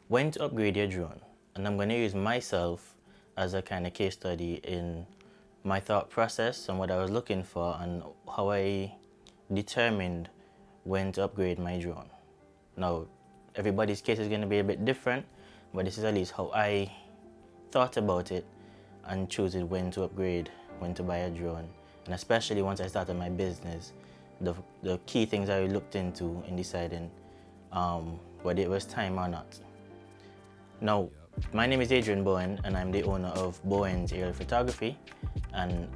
when to upgrade your drone. And I'm going to use myself as a kind of case study in my thought process and what I was looking for and how I determined when to upgrade my drone. Now, everybody's case is going to be a bit different, but this is at least how I thought about it and choosing when to upgrade, when to buy a drone. And especially once I started my business, the key things I looked into in deciding whether it was time or not. Now, my name is Adrian Bowen and I'm the owner of Bowen's Aerial Photography, and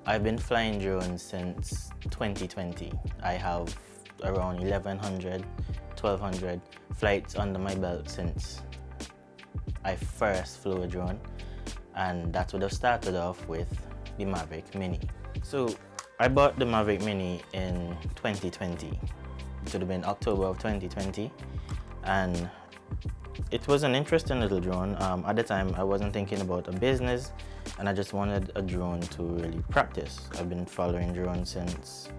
I've been flying drones since 2020. I have around 1,100, 1,200 flights under my belt since I first flew a drone, and that would have started off with the Maverick Mini. So I bought the Maverick Mini in 2020. It would have been October of 2020, and it was an interesting little drone. At the time, I wasn't thinking about a business, and I just wanted a drone to really practice. I've been following drones since,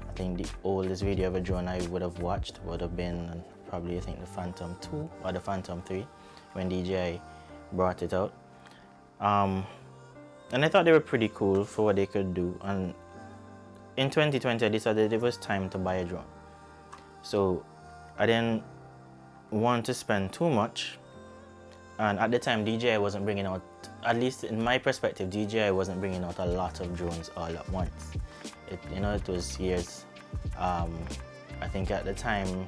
I think the oldest video of a drone I would have watched would have been probably, I think, the Phantom 2 or the Phantom 3 when DJI brought it out. And I thought they were pretty cool for what they could do. And in 2020, I decided it was time to buy a drone. So I didn't want to spend too much, and at the time DJI wasn't bringing out, at least in my perspective, DJI wasn't bringing out a lot of drones all at once. It was years. I think at the time,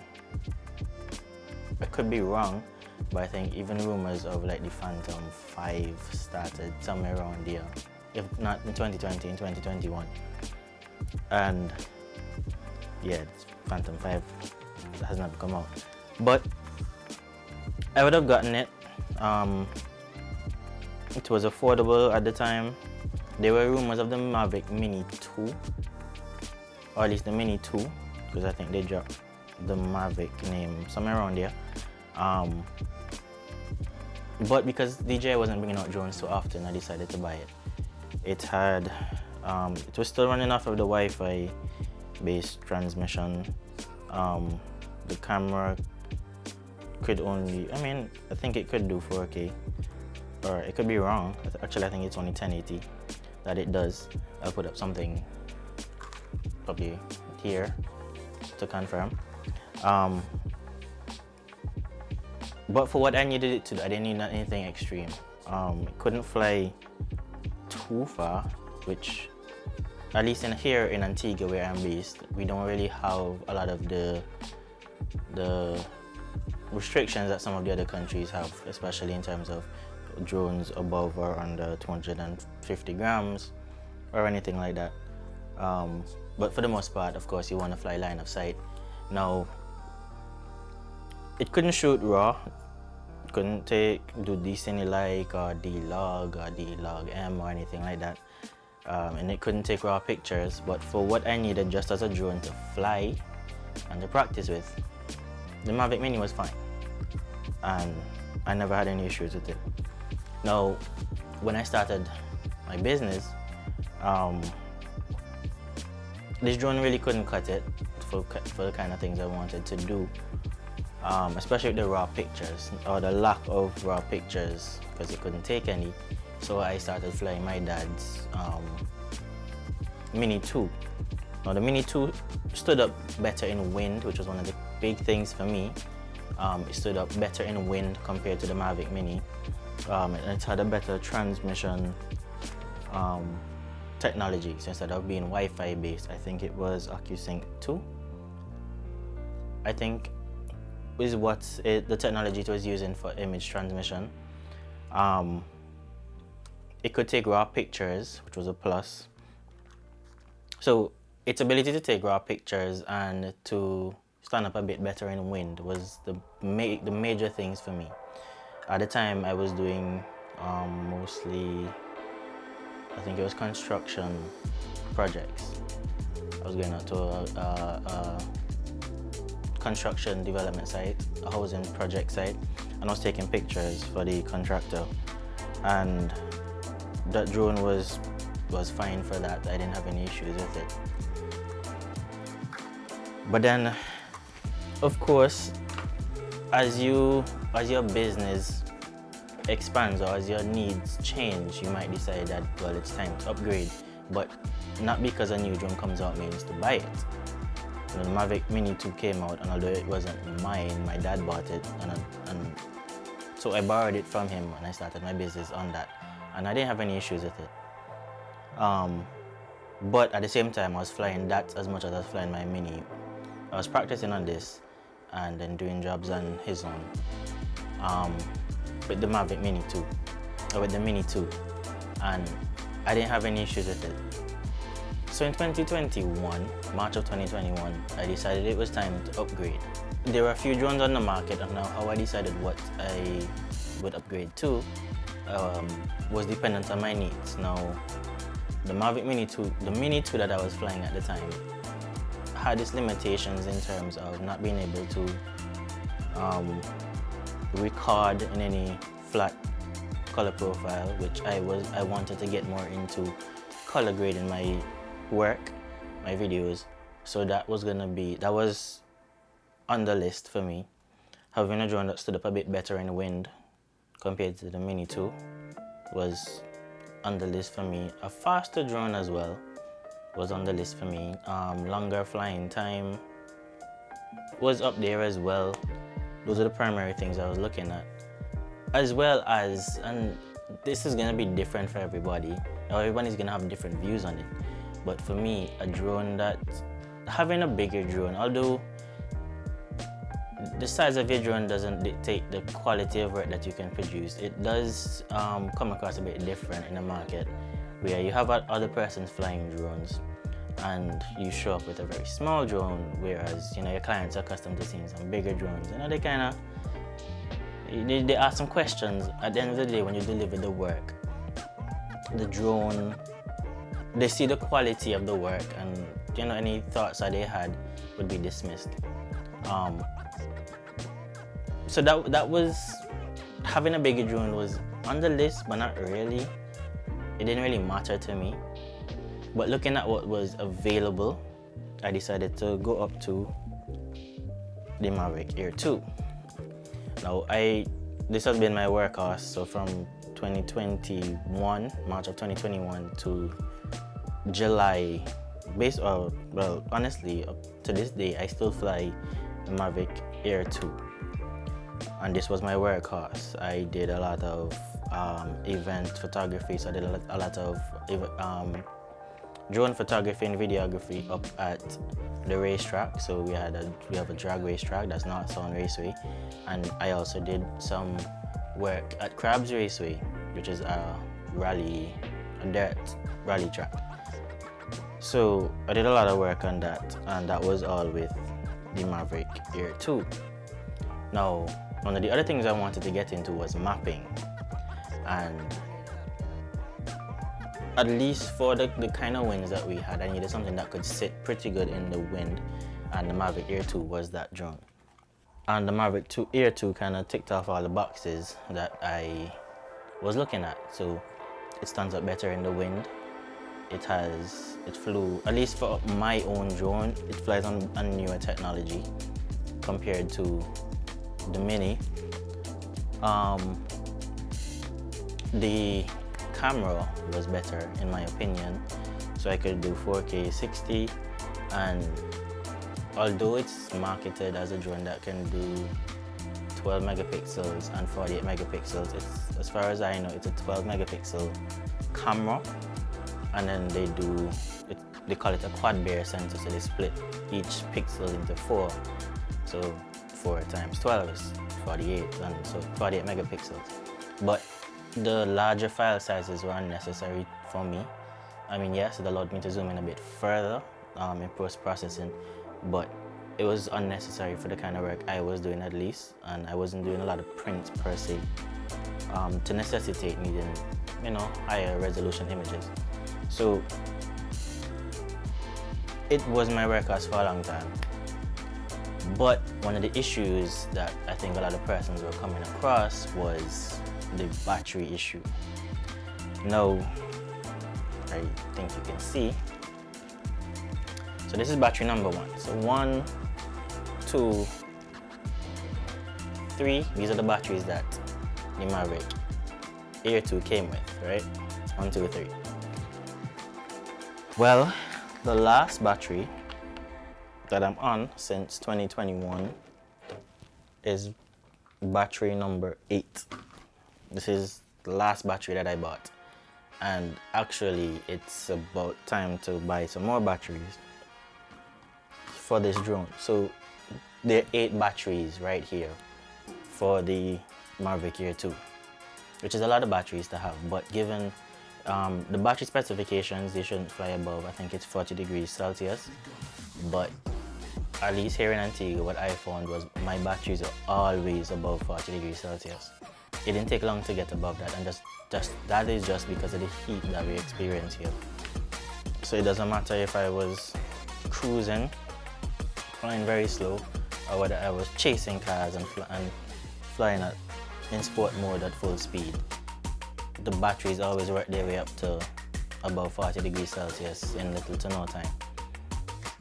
I could be wrong, but I think even rumors of like the Phantom 5 started somewhere around there, if not in 2020, in 2021. And yeah, Phantom 5 has not come out, but I would have gotten it. It was affordable at the time. There were rumors of the Mavic Mini 2, or at least the Mini 2, because I think they dropped the Mavic name somewhere around there. But because DJI wasn't bringing out drones so often, I decided to buy it. It was still running off of the Wi-Fi based transmission. The camera could only, I think it could do 4K, or it could be wrong. Actually, I think it's only 1080 that it does. I'll put up something probably here to confirm. But for what I needed it to do, I didn't need anything extreme. It couldn't fly too far, which, at least here in Antigua where I'm based, we don't really have a lot of the restrictions that some of the other countries have, especially in terms of drones above or under 250 grams or anything like that. But for the most part, of course, you want to fly line of sight. Now, it couldn't shoot RAW, it couldn't do D-Cine-like or D-Log or D-Log-M or anything like that. And it couldn't take RAW pictures, but for what I needed just as a drone to fly and to practice with, the Mavic Mini was fine, and I never had any issues with it. Now, when I started my business, this drone really couldn't cut it for the kind of things I wanted to do, especially with the raw pictures, or the lack of raw pictures, because it couldn't take any. So I started flying my dad's Mini 2. Now the Mini 2 stood up better in wind, which was one of the big things for me. It stood up better in wind compared to the Mavic Mini. And it had a better transmission technology. So instead of being Wi-Fi based, I think it was OcuSync 2. I think is what the technology it was using for image transmission. It could take raw pictures, which was a plus. So its ability to take raw pictures and to stand up a bit better in wind was the major things for me. At the time, I was doing mostly, I think it was construction projects. I was going out to a construction development site, a housing project site, and I was taking pictures for the contractor. And that drone was fine for that. I didn't have any issues with it. But then, of course, as you as your business expands or as your needs change, you might decide that, well, it's time to upgrade. But not because a new drone comes out means to buy it. You know, the Mavic Mini 2 came out, and although it wasn't mine, my dad bought it, and so I borrowed it from him, and I started my business on that, and I didn't have any issues with it. But at the same time, I was flying that as much as I was flying my Mini. I was practicing on this and then doing jobs on his own with the Mavic Mini 2, or with the Mini 2, and I didn't have any issues with it. So in 2021, March of 2021, I decided it was time to upgrade. There were a few drones on the market, and now how I decided what I would upgrade to was dependent on my needs. Now, the Mavic Mini 2, the Mini 2 that I was flying at the time, had its limitations in terms of not being able to record in any flat color profile, which I wanted to get more into color grading my work, my videos. So that was on the list for me. Having a drone that stood up a bit better in the wind compared to the Mini 2 was on the list for me. A faster drone as well was on the list for me. Longer flying time was up there as well. Those are the primary things I was looking at. As well as, and this is gonna be different for everybody. Everybody's gonna have different views on it. But for me, having a bigger drone, although the size of your drone doesn't dictate the quality of work that you can produce, it does come across a bit different in the market, where you have other persons flying drones and you show up with a very small drone, whereas your clients are accustomed to seeing some bigger drones. They ask some questions. At the end of the day, when you deliver the work, the drone, they see the quality of the work, and any thoughts that they had would be dismissed. So that was, having a bigger drone was on the list, but not really. It didn't really matter to me. But looking at what was available, I decided to go up to the Mavic Air 2. Now, this has been my workhorse, so from 2021, March of 2021 to July, honestly, up to this day, I still fly the Mavic Air 2. And this was my workhorse. I did a lot of event photography, so I did a lot of drone photography and videography up at the racetrack. So we have a drag racetrack, that's North Sound Raceway, and I also did some work at Crabs Raceway, which is a dirt rally track. So I did a lot of work on that, and that was all with the Mavic Air 2. Now, one of the other things I wanted to get into was mapping, and at least for the kind of winds that we had, I needed something that could sit pretty good in the wind, and the Mavic Air 2 was that drone. And the Mavic Air 2 kind of ticked off all the boxes that I was looking at. So it stands up better in the wind. It flew, at least for my own drone, it flies on newer technology compared to the Mini. The camera was better in my opinion, so I could do 4K 60, and although it's marketed as a drone that can do 12 megapixels and 48 megapixels, as far as I know, it's a 12 megapixel camera, and then they call it a quad Bayer sensor, so they split each pixel into 4, so 4 times 12 is 48, and so 48 megapixels. But the larger file sizes were unnecessary for me. I mean, yes, it allowed me to zoom in a bit further in post-processing, but it was unnecessary for the kind of work I was doing, at least, and I wasn't doing a lot of prints per se to necessitate needing, higher resolution images. So it was my workhorse for a long time. But one of the issues that I think a lot of persons were coming across was the battery issue. Now, I think you can see. So this is battery number 1. So 1, 2, 3, these are the batteries that the Maverick Air 2 came with, right? 1, 2, 3. Well, the last battery that I'm on since 2021 is battery number 8. This is the last battery that I bought. And actually, it's about time to buy some more batteries for this drone. So there are 8 batteries right here for the Mavic Air 2, which is a lot of batteries to have, but given the battery specifications, they shouldn't fly above, I think it's 40 degrees Celsius, but at least here in Antigua, what I found was my batteries are always above 40 degrees Celsius. It didn't take long to get above that, and that is just because of the heat that we experience here. So it doesn't matter if I was cruising, flying very slow, or whether I was chasing cars and flying in sport mode at full speed. The batteries always work their way up to above 40 degrees Celsius in little to no time.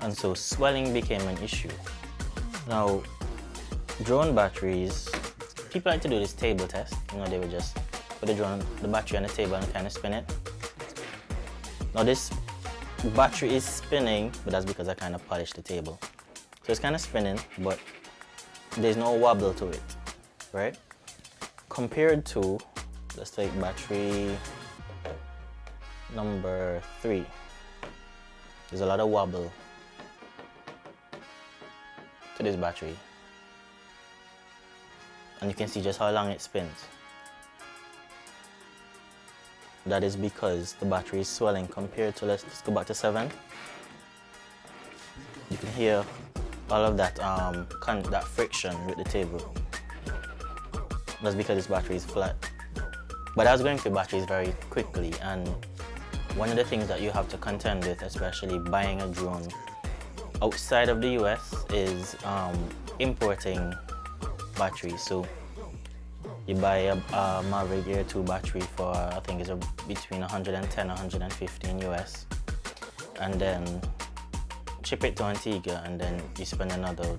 And so swelling became an issue. Now, drone batteries, people like to do this table test. You know, they would just put the battery on the table and kind of spin it. Now this battery is spinning, but that's because I kind of polished the table. So it's kind of spinning, but there's no wobble to it, right? Compared to, let's take battery number 3. There's a lot of wobble to this battery. And you can see just how long it spins. That is because the battery is swelling compared to, let's go back to 7. You can hear all of that that friction with the table. That's because this battery is flat. But I was going through batteries very quickly, and one of the things that you have to contend with, especially buying a drone outside of the US, is importing batteries. So you buy a Mavic Air 2 battery for, I think it's between 110 and 115 US, and then ship it to Antigua, and then you spend another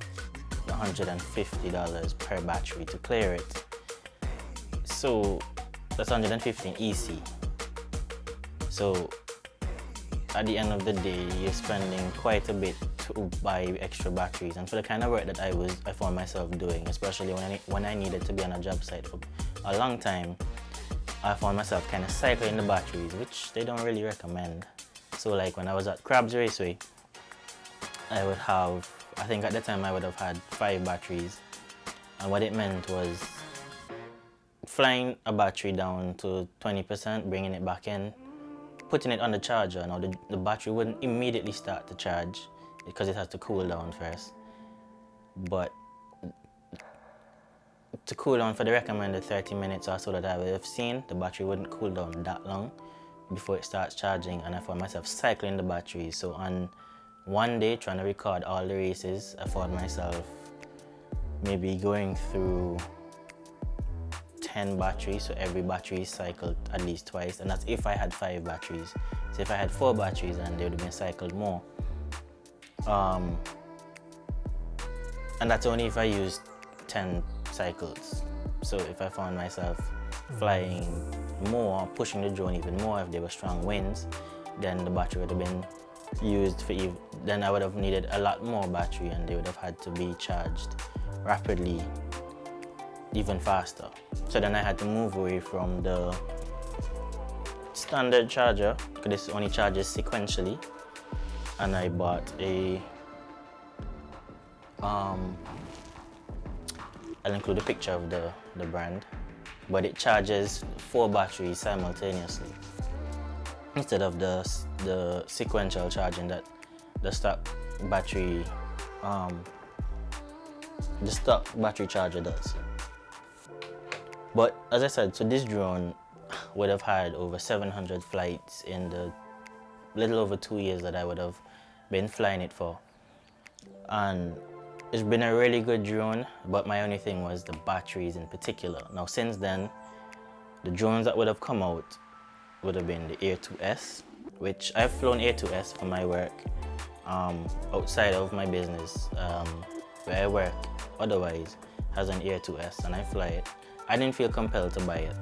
$150 per battery to clear it. So that's 115 EC. So at the end of the day, you're spending quite a bit to buy extra batteries. And for the kind of work that I found myself doing, especially when I needed to be on a job site for a long time, I found myself kind of cycling the batteries, which they don't really recommend. So like when I was at Crabs Raceway, I would have, I think at the time I would have had 5 batteries. And what it meant was flying a battery down to 20%, bringing it back in, putting it on the charger. Now the battery wouldn't immediately start to charge because it has to cool down first. But to cool down for the recommended 30 minutes or so that I would have seen, the battery wouldn't cool down that long before it starts charging, and I found myself cycling the batteries. So on one day, trying to record all the races, I found myself maybe going through 10 batteries, so every battery is cycled at least twice, and that's if I had 5 batteries. So if I had 4 batteries, then they would have been cycled more. And that's only if I used 10 cycles. So if I found myself flying more, pushing the drone even more, if there were strong winds, then the battery would have been used for then I would have needed a lot more battery, and they would have had to be charged rapidly, even faster. So then I had to move away from the standard charger, because this only charges sequentially, and I bought a I'll include a picture of the brand, but it charges 4 batteries simultaneously instead of the sequential charging that the stock battery charger does. But as I said, so this drone would have had over 700 flights in the little over 2 years that I would have been flying it for. And it's been a really good drone, but my only thing was the batteries in particular. Now since then, the drones that would have come out would have been the Air 2S, which I've flown Air 2S for my work outside of my business, where I work. Otherwise, has an Air 2S and I fly it. I didn't feel compelled to buy it.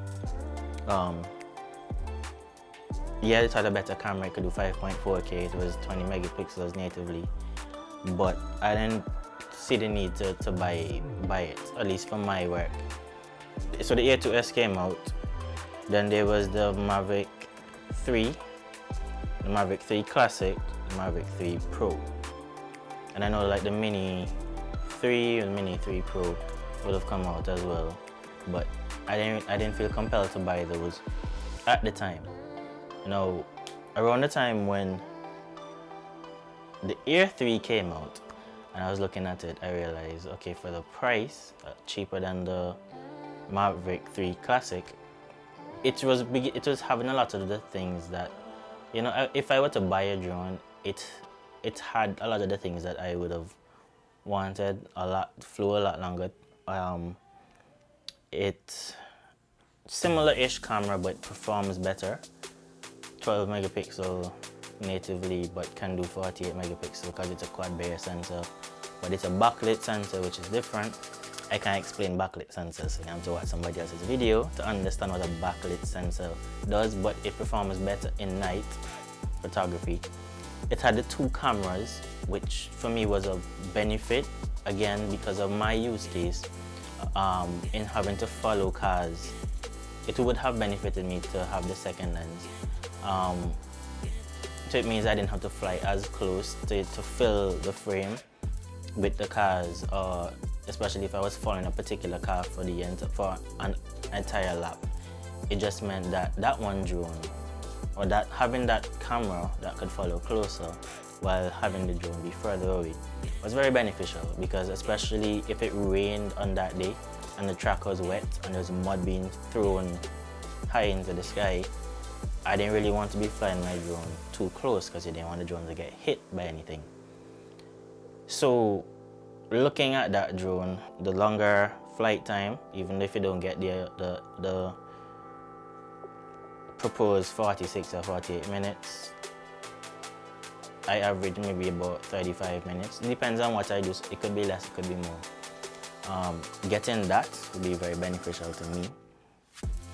Yeah, it had a better camera. It could do 5.4K. It was 20 megapixels natively, but I didn't see the need to buy it, at least for my work. So the Air 2S came out. Then there was the Mavic 3, the Mavic 3 Classic, the Mavic 3 Pro. And I know like the Mini 3 and Mini 3 Pro would have come out as well, but I didn't feel compelled to buy those at the time. You know, around the time when the Air 3 came out and I was looking at it, I realized, okay, for the price, cheaper than the Mavic 3 Classic, it was having a lot of the things that, you know, if I were to buy a drone, it had a lot of the things that I would have wanted. Flew a lot longer. It similar-ish camera, but performs better. 12 megapixel natively, but can do 48 megapixel because it's a quad barrier sensor. But it's a backlit sensor, which is different. I can't explain backlit sensors, so you have to watch somebody else's video to understand what a backlit sensor does, but it performs better in night photography. It had the 2 cameras, which for me was a benefit, again, because of my use case in having to follow cars. It would have benefited me to have the second lens. So it means I didn't have to fly as close to fill the frame with the cars, or especially if I was following a particular car for an entire lap. It just meant that that one drone, or that having that camera that could follow closer while having the drone be further away, was very beneficial, because especially if it rained on that day and the track was wet and there's mud being thrown high into the sky, I didn't really want to be flying my drone too close because I didn't want the drone to get hit by anything. So looking at that drone, the longer flight time, even if you don't get the proposed 46 or 48 minutes, I average maybe about 35 minutes. It depends on what I do. It could be less, it could be more. Getting that would be very beneficial to me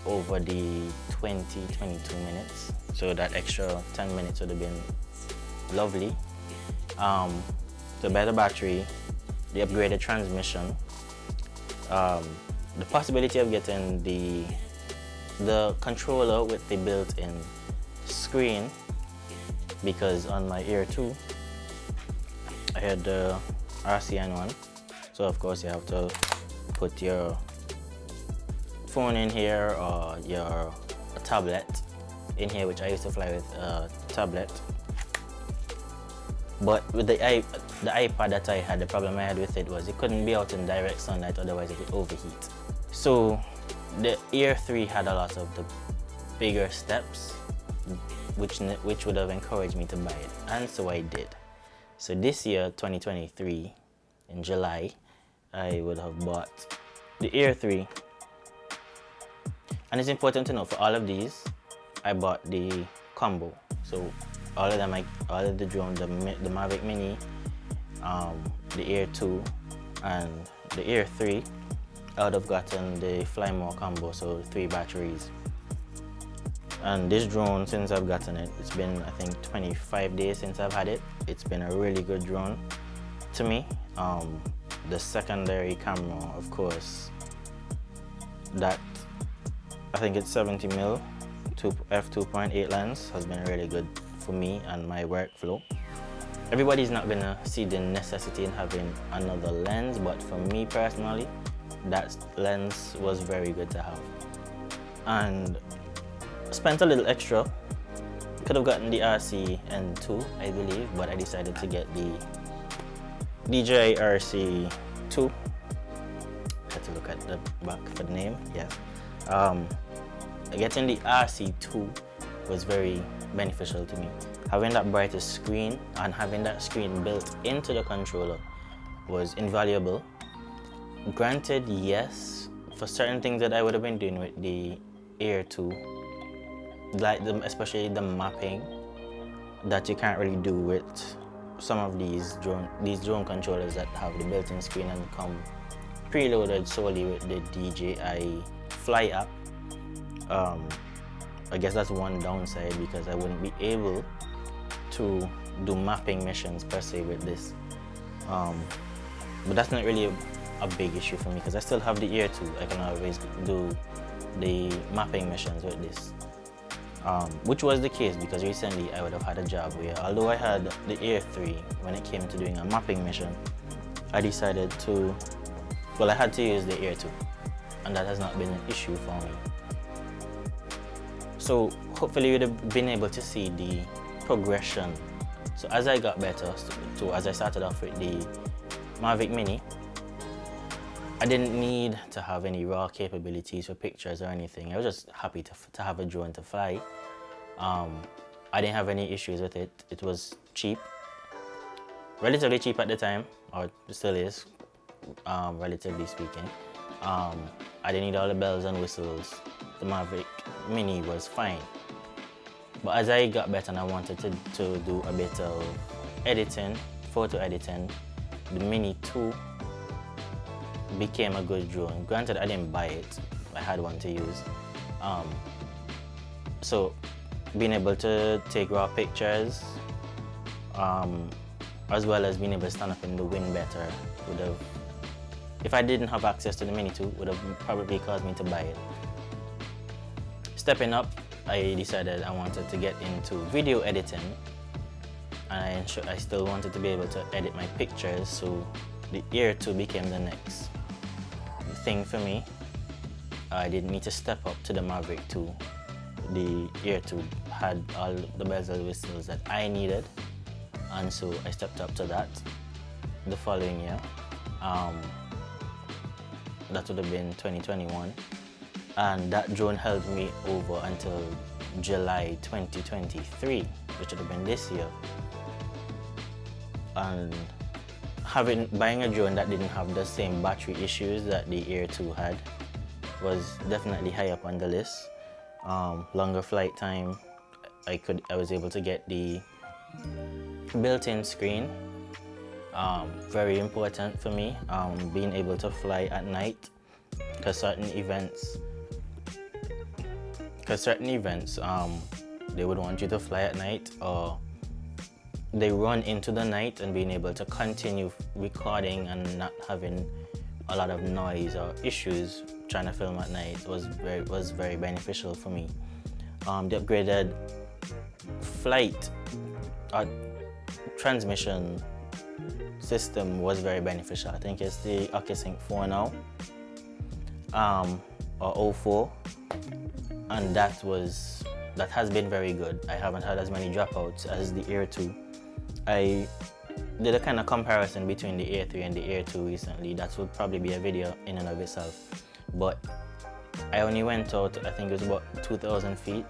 over the 20-22 minutes. So that extra 10 minutes would have been lovely. The better battery, the upgraded transmission, the possibility of getting the controller with the built-in screen, because on my Air 2 I had the RCN one, so of course you have to put your phone in here or your tablet in here, which I used to fly with a tablet. But with the iPad that I had, the problem I had with it was it couldn't be out in direct sunlight, otherwise it would overheat. So the Air 3 had a lot of the bigger steps, which would have encouraged me to buy it, and so I did. So this year, 2023, in July, I would have bought the Air 3. And it's important to know, for all of these, I bought the combo. So all of the drones, the Mavic Mini, the Air 2, and the Air 3, I would have gotten the Fly More combo, so 3 batteries. And this drone, since I've gotten it, it's been, I think, 25 days since I've had it. It's been a really good drone to me. The secondary camera, of course, that I think it's 70mm f2.8 lens has been really good for me and my workflow. Everybody's not gonna see the necessity in having another lens, but for me personally, that lens was very good to have. And spent a little extra. Could have gotten the RCN2, I believe, but I decided to get the DJI RC2. Had to look at the back for the name, yeah. Getting the RC2 was very beneficial to me. Having that brighter screen and having that screen built into the controller was invaluable. Granted, yes, for certain things that I would have been doing with the Air 2, like especially the mapping, that you can't really do with some of these drone controllers that have the built-in screen and come preloaded solely with the DJI Fly app. I guess that's one downside, because I wouldn't be able to do mapping missions per se with this. But that's not really a big issue for me, because I still have the Air 2. I can always do the mapping missions with this. Which was the case because recently I would have had a job where, although I had the Air 3, when it came to doing a mapping mission, I decided to, well, I had to use the Air 2, and that has not been an issue for me. So hopefully you'd have been able to see the progression. So as I got better, so as I started off with the Mavic Mini, I didn't need to have any raw capabilities for pictures or anything. I was just happy to have a drone to fly. I didn't have any issues with it. It was cheap, relatively cheap at the time, or it still is, relatively speaking. I didn't need all the bells and whistles. The Mavic Mini was fine. But as I got better and I wanted to do a bit of editing, photo editing, the Mini 2 became a good drone. Granted, I didn't buy it. I had one to use. So being able to take raw pictures, as well as being able to stand up in the wind better, would have, if I didn't have access to the Mini 2, would have probably caused me to buy it. Stepping up, I decided I wanted to get into video editing, and I still wanted to be able to edit my pictures, so the Air 2 became the next thing for me. I didn't need to step up to the Mavic 2. The Air 2 had all the bells and whistles that I needed, and so I stepped up to that the following year. That would have been 2021, and that drone held me over until July 2023, which would have been this year. And buying a drone that didn't have the same battery issues that the Air 2 had was definitely high up on the list. Longer flight time, I was able to get the built-in screen. Very important for me, being able to fly at night, because certain events they would want you to fly at night, or they run into the night, and being able to continue recording and not having a lot of noise or issues trying to film at night was very beneficial for me. The upgraded flight transmission system was very beneficial. I think it's the OcuSync 4 now, or 04, and that has been very good. I haven't had as many dropouts as the Air 2. I did a kind of comparison between the Air 3 and the Air 2 recently. That would probably be a video in and of itself. But I only went out, I think it was about 2,000 feet,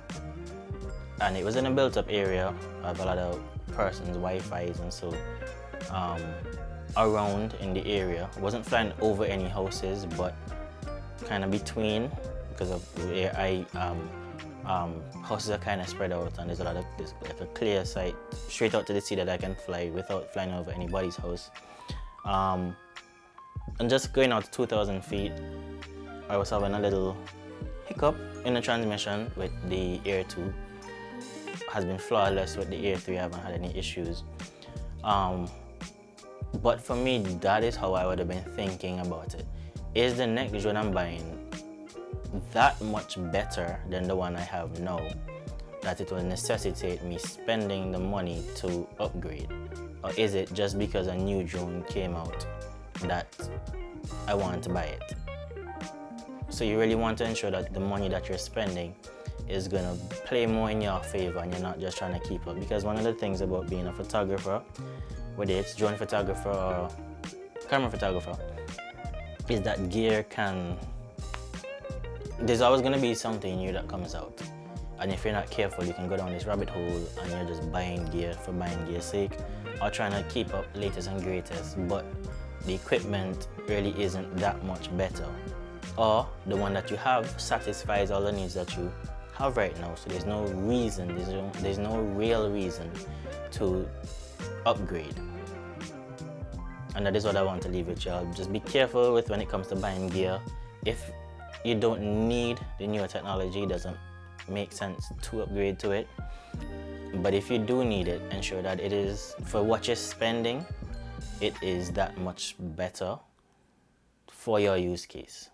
and it was in a built-up area of a lot of persons' Wi-Fi's and so around in the area. I wasn't flying over any houses, but kind of between, because of where houses are kind of spread out, and there's like a clear sight straight out to the sea that I can fly without flying over anybody's house. And just going out to 2,000 feet, I was having a little hiccup in the transmission with the Air 2. Has been flawless with the Air 3, I haven't had any issues. But for me, that is how I would have been thinking about it. Is the next drone I'm buying that much better than the one I have now, that it will necessitate me spending the money to upgrade? Or is it just because a new drone came out that I want to buy it? So you really want to ensure that the money that you're spending is going to play more in your favor, and you're not just trying to keep up. Because one of the things about being a photographer, whether it's drone photographer or camera photographer, is that gear there's always going to be something new that comes out. And if you're not careful, you can go down this rabbit hole and you're just buying gear for buying gear's sake, or trying to keep up latest and greatest, but the equipment really isn't that much better. Or the one that you have satisfies all the needs that you have right now, so there's no reason, there's no real reason to upgrade. and that is what I want to leave with y'all. Just be careful with when it comes to buying gear. If you don't need the newer technology, it doesn't make sense to upgrade to it. But if you do need it, ensure that it is, for what you're spending, it is that much better for your use case.